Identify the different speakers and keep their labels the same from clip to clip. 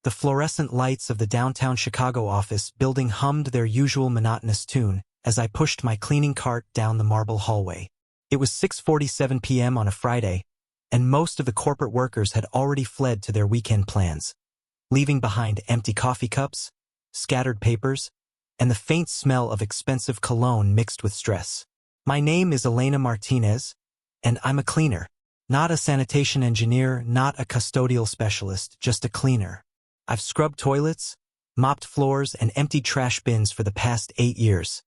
Speaker 1: The fluorescent lights of the downtown Chicago office building hummed their usual monotonous tune as I pushed my cleaning cart down the marble hallway. It was 6:47 p.m. on a Friday, and most of the corporate workers had already fled to their weekend plans, leaving behind empty coffee cups, scattered papers, and the faint smell of expensive cologne mixed with stress. My name is Elena Martinez, and I'm a cleaner. Not a sanitation engineer, not a custodial specialist, just a cleaner. I've scrubbed toilets, mopped floors, and emptied trash bins for the past 8 years,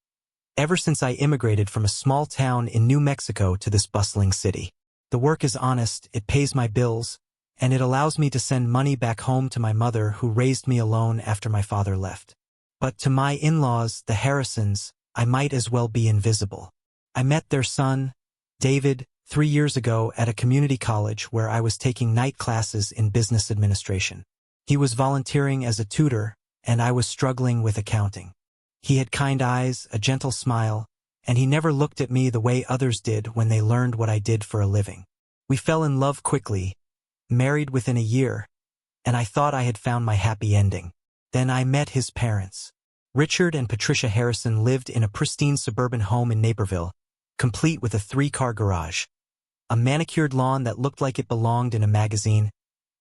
Speaker 1: ever since I immigrated from a small town in New Mexico to this bustling city. The work is honest, it pays my bills, and it allows me to send money back home to my mother who raised me alone after my father left. But to my in-laws, the Harrisons, I might as well be invisible. I met their son, David, 3 years ago at a community college where I was taking night classes in business administration. He was volunteering as a tutor, and I was struggling with accounting. He had kind eyes, a gentle smile, and he never looked at me the way others did when they learned what I did for a living. We fell in love quickly, married within a year, and I thought I had found my happy ending. Then I met his parents. Richard and Patricia Harrison lived in a pristine suburban home in Naperville, complete with a 3-car garage, a manicured lawn that looked like it belonged in a magazine,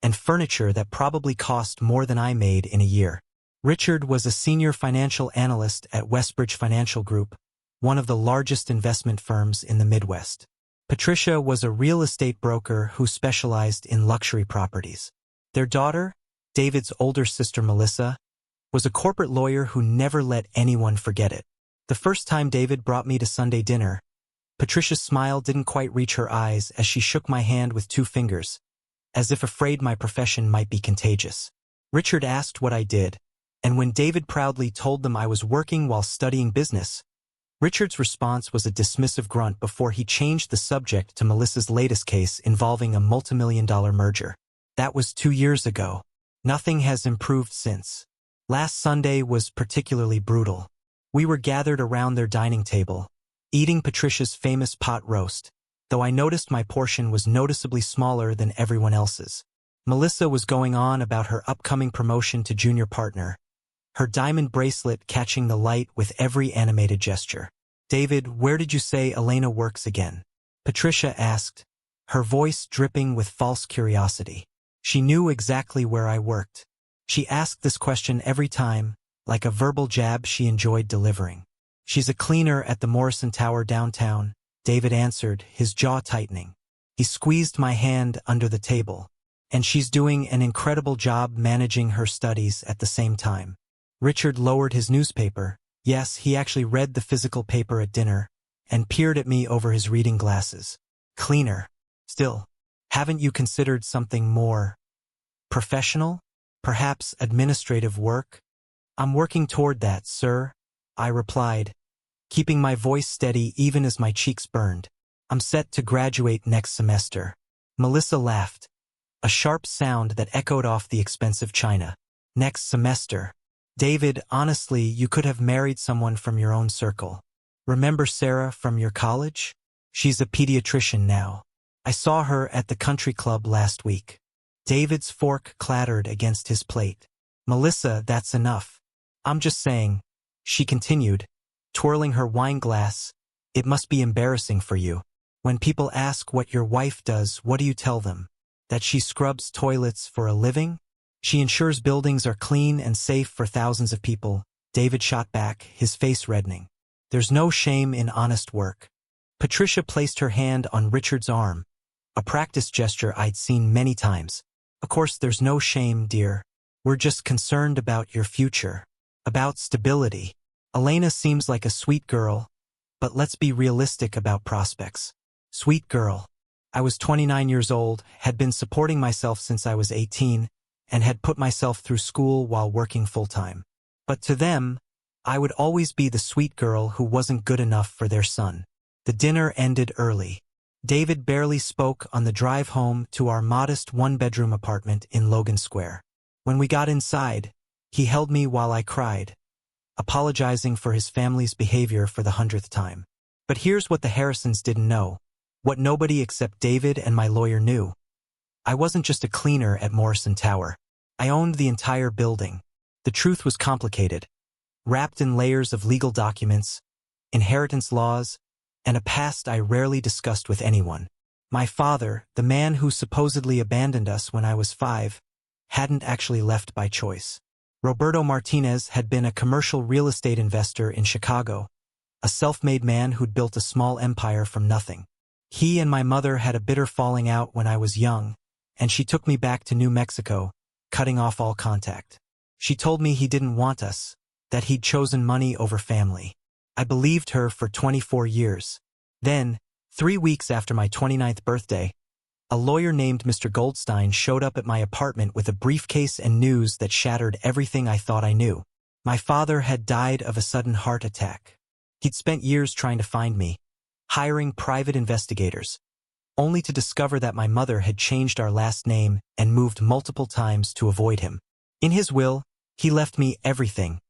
Speaker 1: and furniture that probably cost more than I made in a year. Richard was a senior financial analyst at Westbridge Financial Group, one of the largest investment firms in the Midwest. Patricia was a real estate broker who specialized in luxury properties. Their daughter, David's older sister Melissa, was a corporate lawyer who never let anyone forget it. The first time David brought me to Sunday dinner, Patricia's smile didn't quite reach her eyes as she shook my hand with 2 fingers, as if afraid my profession might be contagious. Richard asked what I did, and when David proudly told them I was working while studying business, Richard's response was a dismissive grunt before he changed the subject to Melissa's latest case involving a multimillion-dollar merger. That was 2 years ago. Nothing has improved since. Last Sunday was particularly brutal. We were gathered around their dining table, eating Patricia's famous pot roast, though I noticed my portion was noticeably smaller than everyone else's. Melissa was going on about her upcoming promotion to junior partner, her diamond bracelet catching the light with every animated gesture. "David, where did you say Elena works again?" Patricia asked, her voice dripping with false curiosity. She knew exactly where I worked. She asked this question every time, like a verbal jab she enjoyed delivering. "She's a cleaner at the Morrison Tower downtown," David answered, his jaw tightening. He squeezed my hand under the table. "And she's doing an incredible job managing her studies at the same time." Richard lowered his newspaper. Yes, he actually read the physical paper at dinner, and peered at me over his reading glasses. "Cleaner. Still, haven't you considered something more professional? Perhaps administrative work?" "I'm working toward that, sir," I replied, keeping my voice steady even as my cheeks burned. "I'm set to graduate next semester." Melissa laughed, a sharp sound that echoed off the expensive china. "Next semester. David, honestly, you could have married someone from your own circle. Remember Sarah from your college? She's a pediatrician now. I saw her at the country club last week." David's fork clattered against his plate. "Melissa, that's enough. I'm just saying," she continued, twirling her wine glass, "it must be embarrassing for you. When people ask what your wife does, what do you tell them? That she scrubs toilets for a living? She ensures buildings are clean and safe for thousands of people," David shot back, his face reddening. "There's no shame in honest work." Patricia placed her hand on Richard's arm, a practice gesture I'd seen many times. "Of course there's no shame, dear. We're just concerned about your future, about stability. Elena seems like a sweet girl, but let's be realistic about prospects." Sweet girl. I was 29 years old, had been supporting myself since I was 18, and had put myself through school while working full-time. But to them, I would always be the sweet girl who wasn't good enough for their son. The dinner ended early. David barely spoke on the drive home to our modest 1-bedroom apartment in Logan Square. When we got inside, he held me while I cried, apologizing for his family's behavior for the 100th time. But here's what the Harrisons didn't know, what nobody except David and my lawyer knew. I wasn't just a cleaner at Morrison Tower. I owned the entire building. The truth was complicated, wrapped in layers of legal documents, inheritance laws, and a past I rarely discussed with anyone. My father, the man who supposedly abandoned us when I was 5, hadn't actually left by choice. Roberto Martinez had been a commercial real estate investor in Chicago, a self-made man who'd built a small empire from nothing. He and my mother had a bitter falling out when I was young, and she took me back to New Mexico, cutting off all contact. She told me he didn't want us, that he'd chosen money over family. I believed her for 24 years. Then, 3 weeks after my 29th birthday, a lawyer named Mr. Goldstein showed up at my apartment with a briefcase and news that shattered everything I thought I knew. My father had died of a sudden heart attack. He'd spent years trying to find me, hiring private investigators, only to discover that my mother had changed our last name and moved multiple times to avoid him. In his will, he left me everything.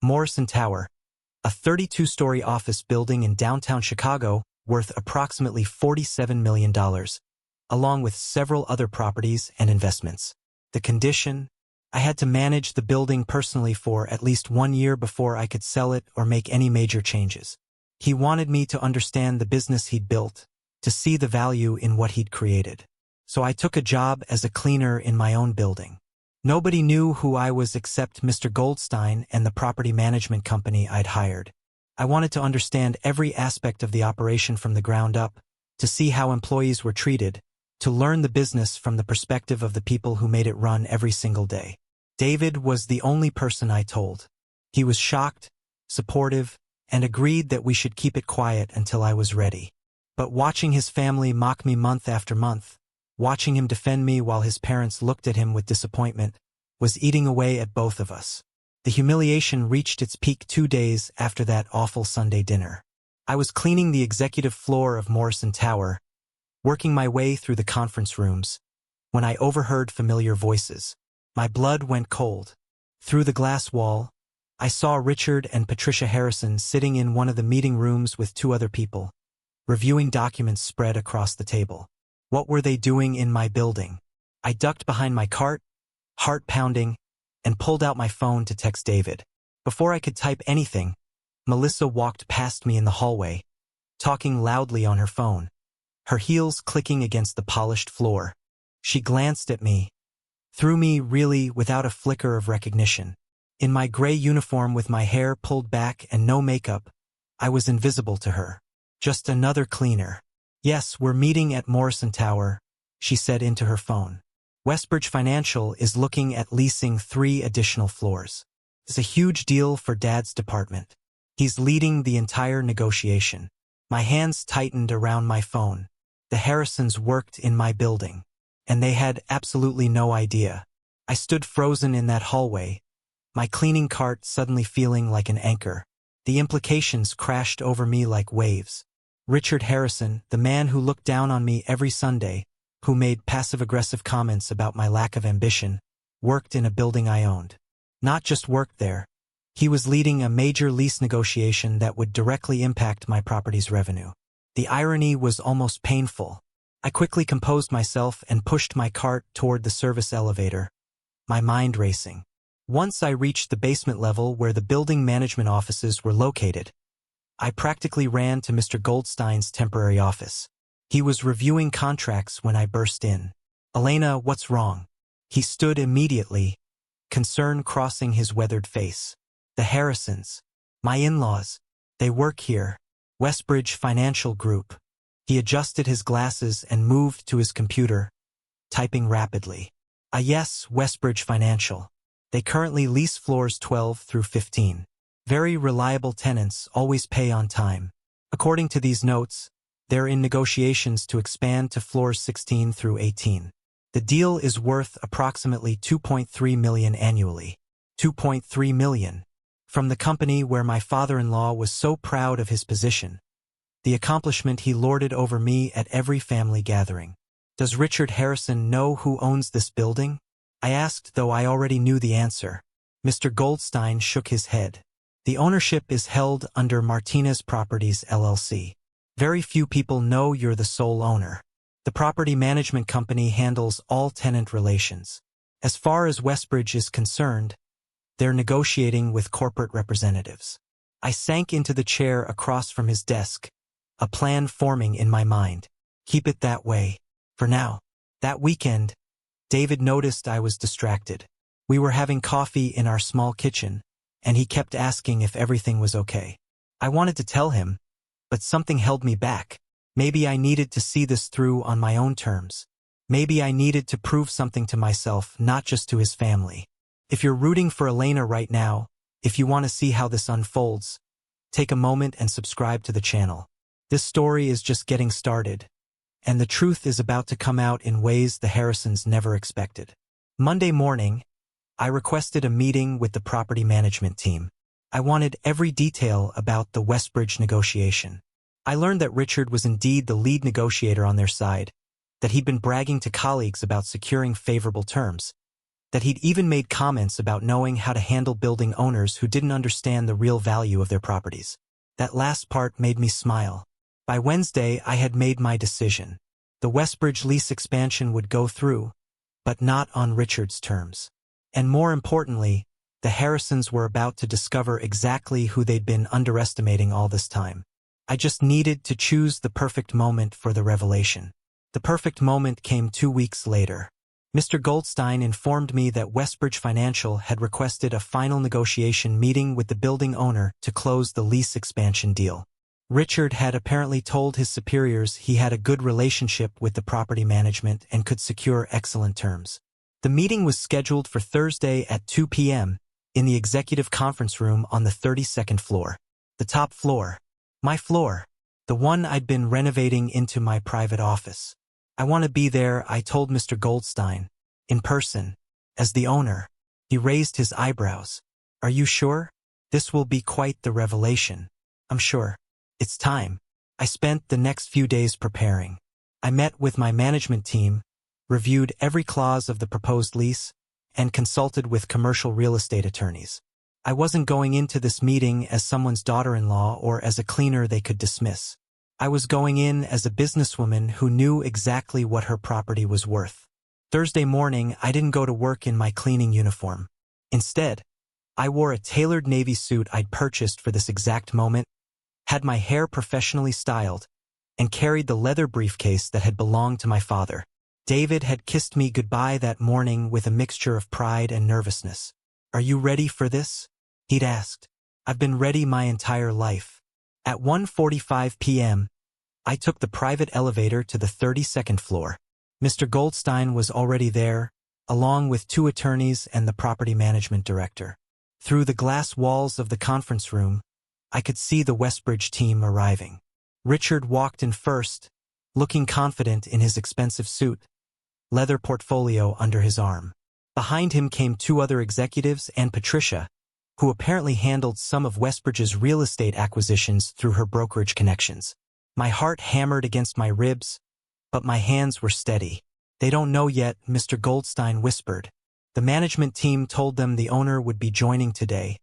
Speaker 1: Morrison Tower, a 32-story office building in downtown Chicago worth approximately $47 million, along with several other properties and investments. The condition: I had to manage the building personally for at least 1 year before I could sell it or make any major changes. He wanted me to understand the business he'd built, to see the value in what he'd created. So I took a job as a cleaner in my own building. Nobody knew who I was except Mr. Goldstein and the property management company I'd hired. I wanted to understand every aspect of the operation from the ground up, to see how employees were treated, to learn the business from the perspective of the people who made it run every single day. David was the only person I told. He was shocked, supportive, and agreed that we should keep it quiet until I was ready. But watching his family mock me month after month, watching him defend me while his parents looked at him with disappointment, was eating away at both of us. The humiliation reached its peak 2 days after that awful Sunday dinner. I was cleaning the executive floor of Morrison Tower, working my way through the conference rooms, when I overheard familiar voices. My blood went cold. Through the glass wall, I saw Richard and Patricia Harrison sitting in one of the meeting rooms with 2 other people, reviewing documents spread across the table. What were they doing in my building? I ducked behind my cart, heart pounding, and pulled out my phone to text David. Before I could type anything, Melissa walked past me in the hallway, talking loudly on her phone, her heels clicking against the polished floor. She glanced at me, through me really without a flicker of recognition. In my gray uniform with my hair pulled back and no makeup, I was invisible to her. Just another cleaner. Yes, we're meeting at Morrison Tower, she said into her phone. Westbridge Financial is looking at leasing 3 additional floors. It's a huge deal for Dad's department. He's leading the entire negotiation. My hands tightened around my phone. The Harrisons worked in my building, and they had absolutely no idea. I stood frozen in that hallway, my cleaning cart suddenly feeling like an anchor. The implications crashed over me like waves. Richard Harrison, the man who looked down on me every Sunday, who made passive-aggressive comments about my lack of ambition, worked in a building I owned. Not just worked there, he was leading a major lease negotiation that would directly impact my property's revenue. The irony was almost painful. I quickly composed myself and pushed my cart toward the service elevator, my mind racing. Once I reached the basement level where the building management offices were located, I practically ran to Mr. Goldstein's temporary office. He was reviewing contracts when I burst in. "Elena, what's wrong?" He stood immediately, concern crossing his weathered face. "The Harrisons, my in-laws, they work here. Westbridge Financial Group." He adjusted his glasses and moved to his computer, typing rapidly. Yes, Westbridge Financial. They currently lease floors 12 through 15. Very reliable tenants, always pay on time. According to these notes, they're in negotiations to expand to floors 16 through 18. The deal is worth approximately $2.3 million annually. $2.3 million. From the company where my father-in-law was so proud of his position, the accomplishment he lorded over me at every family gathering. Does Richard Harrison know who owns this building? I asked, though I already knew the answer. Mr. Goldstein shook his head. The ownership is held under Martinez Properties, LLC. Very few people know you're the sole owner. The property management company handles all tenant relations. As far as Westbridge is concerned, they're negotiating with corporate representatives. I sank into the chair across from his desk, a plan forming in my mind. Keep it that way. For now. That weekend, David noticed I was distracted. We were having coffee in our small kitchen, and he kept asking if everything was okay. I wanted to tell him, but something held me back. Maybe I needed to see this through on my own terms. Maybe I needed to prove something to myself, not just to his family. If you're rooting for Elena right now, if you want to see how this unfolds, take a moment and subscribe to the channel. This story is just getting started, and the truth is about to come out in ways the Harrisons never expected. Monday morning, I requested a meeting with the property management team. I wanted every detail about the Westbridge negotiation. I learned that Richard was indeed the lead negotiator on their side, that he'd been bragging to colleagues about securing favorable terms, that he'd even made comments about knowing how to handle building owners who didn't understand the real value of their properties. That last part made me smile. By Wednesday, I had made my decision. The Westbridge lease expansion would go through, but not on Richard's terms. And more importantly, the Harrisons were about to discover exactly who they'd been underestimating all this time. I just needed to choose the perfect moment for the revelation. The perfect moment came 2 weeks later. Mr. Goldstein informed me that Westbridge Financial had requested a final negotiation meeting with the building owner to close the lease expansion deal. Richard had apparently told his superiors he had a good relationship with the property management and could secure excellent terms. The meeting was scheduled for Thursday at 2 p.m. in the executive conference room on the 32nd floor. The top floor. My floor. The one I'd been renovating into my private office. I want to be there, I told Mr. Goldstein. In person. As the owner. He raised his eyebrows. Are you sure? This will be quite the revelation. I'm sure. It's time. I spent the next few days preparing. I met with my management team, reviewed every clause of the proposed lease, and consulted with commercial real estate attorneys. I wasn't going into this meeting as someone's daughter-in-law or as a cleaner they could dismiss. I was going in as a businesswoman who knew exactly what her property was worth. Thursday morning, I didn't go to work in my cleaning uniform. Instead, I wore a tailored navy suit I'd purchased for this exact moment, had my hair professionally styled, and carried the leather briefcase that had belonged to my father. David had kissed me goodbye that morning with a mixture of pride and nervousness. Are you ready for this? He'd asked. I've been ready my entire life. At 1:45 p.m., I took the private elevator to the 32nd floor. Mr. Goldstein was already there, along with 2 attorneys and the property management director. Through the glass walls of the conference room, I could see the Westbridge team arriving. Richard walked in first, looking confident in his expensive suit, leather portfolio under his arm. Behind him came 2 other executives and Patricia, who apparently handled some of Westbridge's real estate acquisitions through her brokerage connections. My heart hammered against my ribs, but my hands were steady. They don't know yet, Mr. Goldstein whispered. The management team told them the owner would be joining today,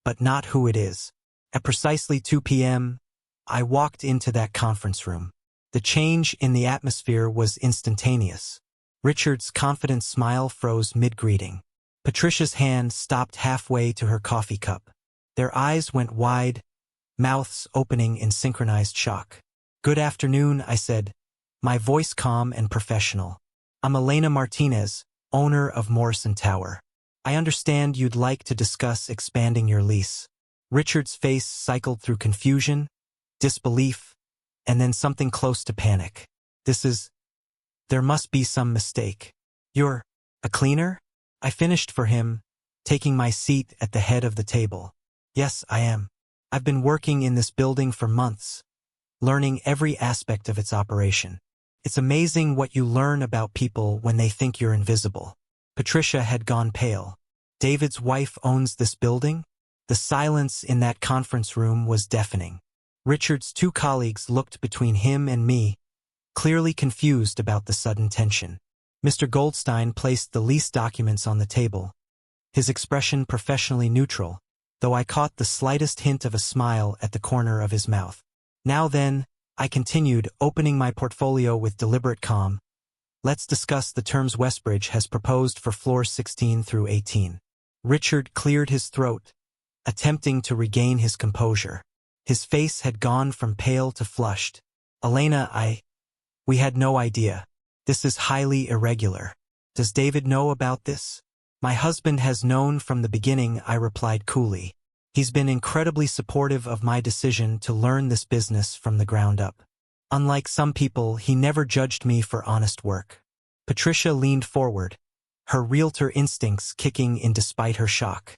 Speaker 1: but not who it is. At precisely 2 p.m., I walked into that conference room. The change in the atmosphere was instantaneous. Richard's confident smile froze mid-greeting. Patricia's hand stopped halfway to her coffee cup. Their eyes went wide, mouths opening in synchronized shock. Good afternoon, I said, my voice calm and professional. I'm Elena Martinez, owner of Morrison Tower. I understand you'd like to discuss expanding your lease. Richard's face cycled through confusion, disbelief, and then something close to panic. There must be some mistake. You're a cleaner? I finished for him, taking my seat at the head of the table. Yes, I am. I've been working in this building for months, learning every aspect of its operation. It's amazing what you learn about people when they think you're invisible. Patricia had gone pale. David's wife owns this building? The silence in that conference room was deafening. Richard's 2 colleagues looked between him and me, clearly confused about the sudden tension. Mr. Goldstein placed the lease documents on the table, his expression professionally neutral, though I caught the slightest hint of a smile at the corner of his mouth. Now then, I continued, opening my portfolio with deliberate calm, Let's discuss the terms Westbridge has proposed for floors 16 through 18. Richard cleared his throat, attempting to regain his composure. His face had gone from pale to flushed. Elena, we had no idea. This is highly irregular. Does David know about this? My husband has known from the beginning, I replied coolly. He's been incredibly supportive of my decision to learn this business from the ground up. Unlike some people, he never judged me for honest work. Patricia leaned forward, her realtor instincts kicking in despite her shock.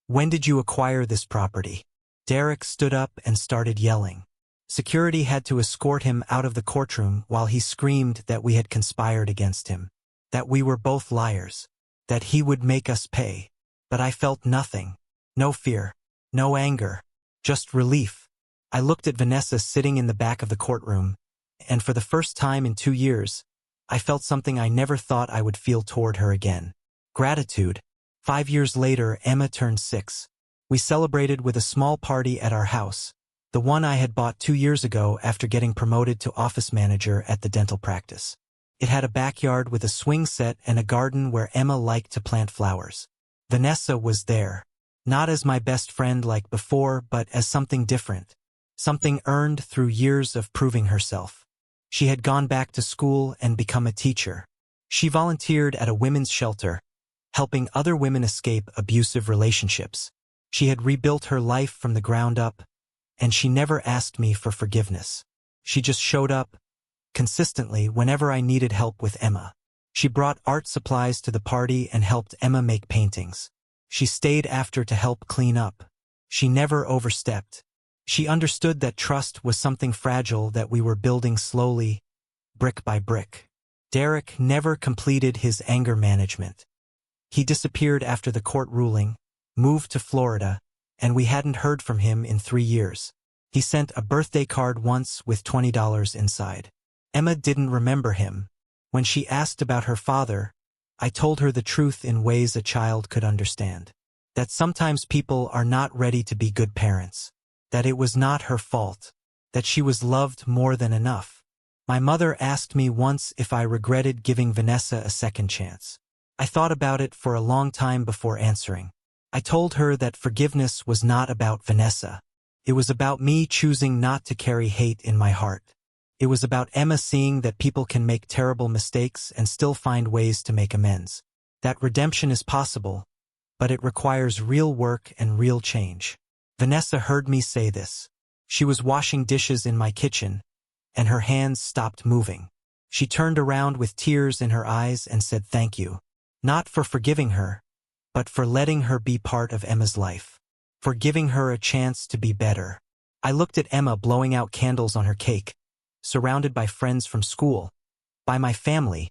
Speaker 1: When did you acquire this property? Derek stood up and started yelling. Security had to escort him out of the courtroom while he screamed that we had conspired against him, that we were both liars, that he would make us pay. But I felt nothing. No fear, no anger, just relief. I looked at Vanessa sitting in the back of the courtroom, and for the first time in 2 years, I felt something I never thought I would feel toward her again. Gratitude. 5 years later, Emma turned 6. We celebrated with a small party at our house, the one I had bought 2 years ago after getting promoted to office manager at the dental practice. It had a backyard with a swing set and a garden where Emma liked to plant flowers. Vanessa was there, not as my best friend like before, but as something different, something earned through years of proving herself. She had gone back to school and become a teacher. She volunteered at a women's shelter, helping other women escape abusive relationships. She had rebuilt her life from the ground up, and she never asked me for forgiveness. She just showed up, consistently, whenever I needed help with Emma. She brought art supplies to the party and helped Emma make paintings. She stayed after to help clean up. She never overstepped. She understood that trust was something fragile that we were building slowly, brick by brick. Derek never completed his anger management. He disappeared after the court ruling, moved to Florida, and we hadn't heard from him in 3 years. He sent a birthday card once with $20 inside. Emma didn't remember him. When she asked about her father, I told her the truth in ways a child could understand. That sometimes people are not ready to be good parents. That it was not her fault. That she was loved more than enough. My mother asked me once if I regretted giving Vanessa a second chance. I thought about it for a long time before answering. I told her that forgiveness was not about Vanessa. It was about me choosing not to carry hate in my heart. It was about Emma seeing that people can make terrible mistakes and still find ways to make amends. That redemption is possible, but it requires real work and real change. Vanessa heard me say this. She was washing dishes in my kitchen, and her hands stopped moving. She turned around with tears in her eyes and said thank you. Not for forgiving her, but for letting her be part of Emma's life. For giving her a chance to be better. I looked at Emma blowing out candles on her cake, surrounded by friends from school, by my family,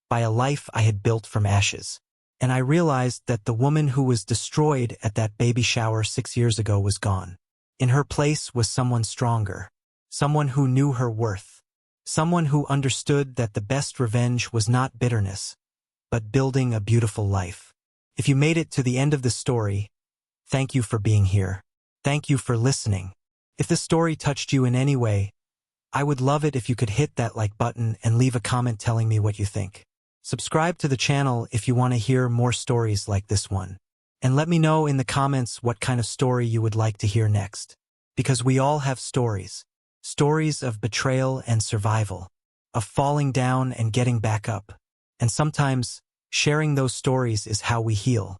Speaker 1: by a life I had built from ashes. And I realized that the woman who was destroyed at that baby shower 6 years ago was gone. In her place was someone stronger, someone who knew her worth, someone who understood that the best revenge was not bitterness, but building a beautiful life. If you made it to the end of the story, thank you for being here. Thank you for listening. If the story touched you in any way, I would love it if you could hit that like button and leave a comment telling me what you think. Subscribe to the channel if you want to hear more stories like this one. And let me know in the comments what kind of story you would like to hear next. Because we all have stories. Stories of betrayal and survival. Of falling down and getting back up. And sometimes, sharing those stories is how we heal.